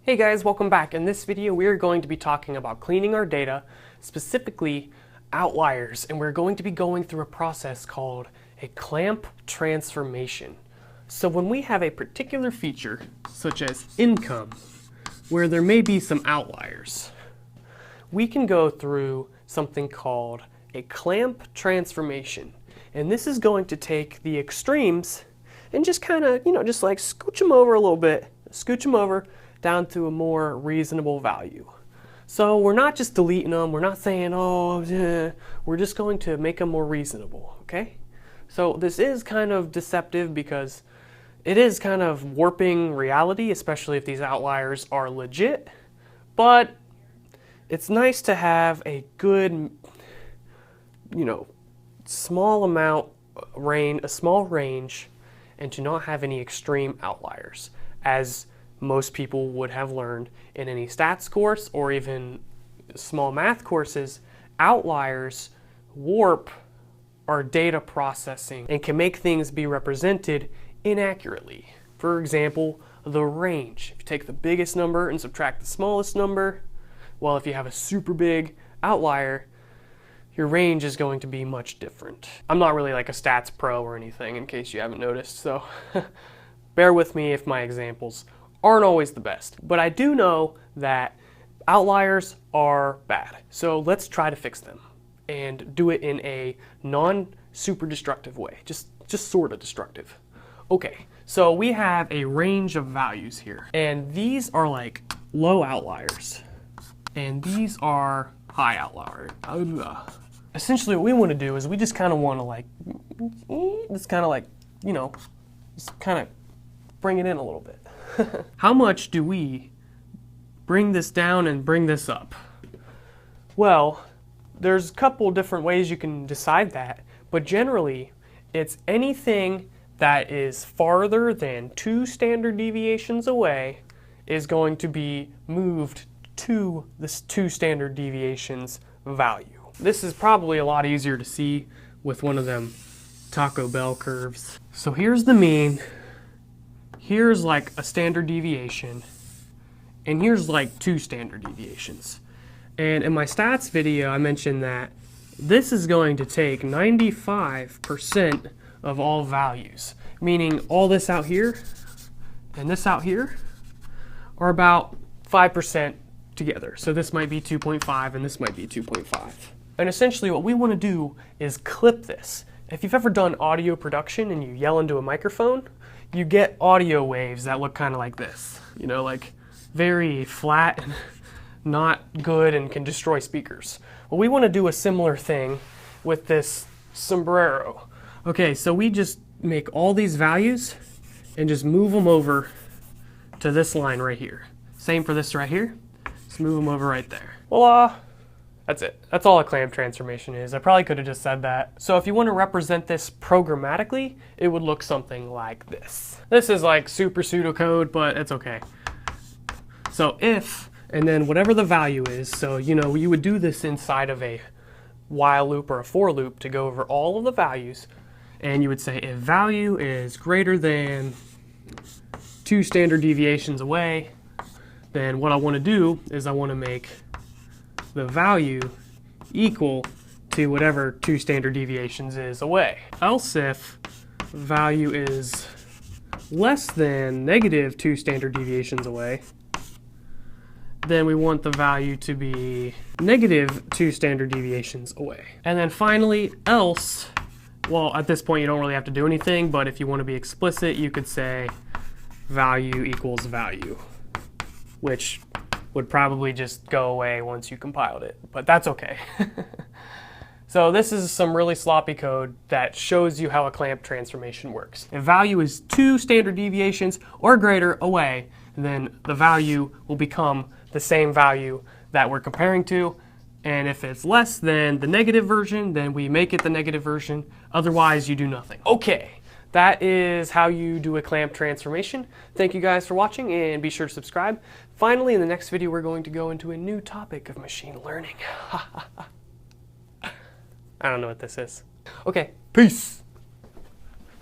Hey guys, welcome back. In this video we are going to be talking about cleaning our data, specifically outliers, and we're going to be going through a process called a clamp transformation. So when we have a particular feature, such as income, where there may be some outliers, we can go through something called a clamp transformation. And this is going to take the extremes and just kind of, just like scooch them over a little bit, scooch them over down to a more reasonable value. So we're not just deleting them, we're not saying, we're just going to make them more reasonable, okay? So this is kind of deceptive because it is kind of warping reality, especially if these outliers are legit, but it's nice to have a good, small range, and to not have any extreme outliers, as most people would have learned in any stats course or even small math courses. Outliers warp our data processing and can make things be represented inaccurately. For example, the range. If you take the biggest number and subtract the smallest number, well, if you have a super big outlier, your range is going to be much different. I'm not really like a stats pro or anything, in case you haven't noticed, so bear with me if my examples aren't always the best. But I do know that outliers are bad. So let's try to fix them and do it in a non-super destructive way, just sort of destructive. Okay, so we have a range of values here, and these are like low outliers, and these are high outliers. Essentially what we want to do is we just kind of want to just kind of bring it in a little bit. How much do we bring this down and bring this up? Well, there's a couple different ways you can decide that, but generally it's anything that is farther than 2 standard deviations away is going to be moved to this 2 standard deviations value. This is probably a lot easier to see with one of them Taco Bell curves. So here's the mean. Here's like a standard deviation, and here's like 2 standard deviations. And in my stats video, I mentioned that this is going to take 95% of all values, meaning all this out here and this out here are about 5% together. So this might be 2.5 and this might be 2.5. And essentially what we want to do is clip this. If you've ever done audio production and you yell into a microphone, you get audio waves that look kind of like this, like very flat and not good and can destroy speakers. Well, we want to do a similar thing with this sombrero. Okay, so we just make all these values and just move them over to this line right here. Same for this right here. Just move them over right there. Voila! That's it. That's all a clamp transformation is. I probably could have just said that. So if you want to represent this programmatically, it would look something like this. This is like super pseudocode, but it's okay. So if, and then whatever the value is, so you would do this inside of a while loop or a for loop to go over all of the values, and you would say if value is greater than 2 standard deviations away, then what I want to do is I want to make the value equal to whatever 2 standard deviations is away. Else if value is less than negative 2 standard deviations away, then we want the value to be negative 2 standard deviations away. And then finally, else, well, at this point you don't really have to do anything, but if you want to be explicit, you could say value equals value, which would probably just go away once you compiled it, but that's okay. So this is some really sloppy code that shows you how a clamp transformation works. If value is 2 standard deviations or greater away, then the value will become the same value that we're comparing to. And if it's less than the negative version, then we make it the negative version. Otherwise, you do nothing. Okay. That is how you do a clamp transformation. Thank you guys for watching, and be sure to subscribe. Finally, in the next video, we're going to go into a new topic of machine learning. I don't know what this is. Okay, peace.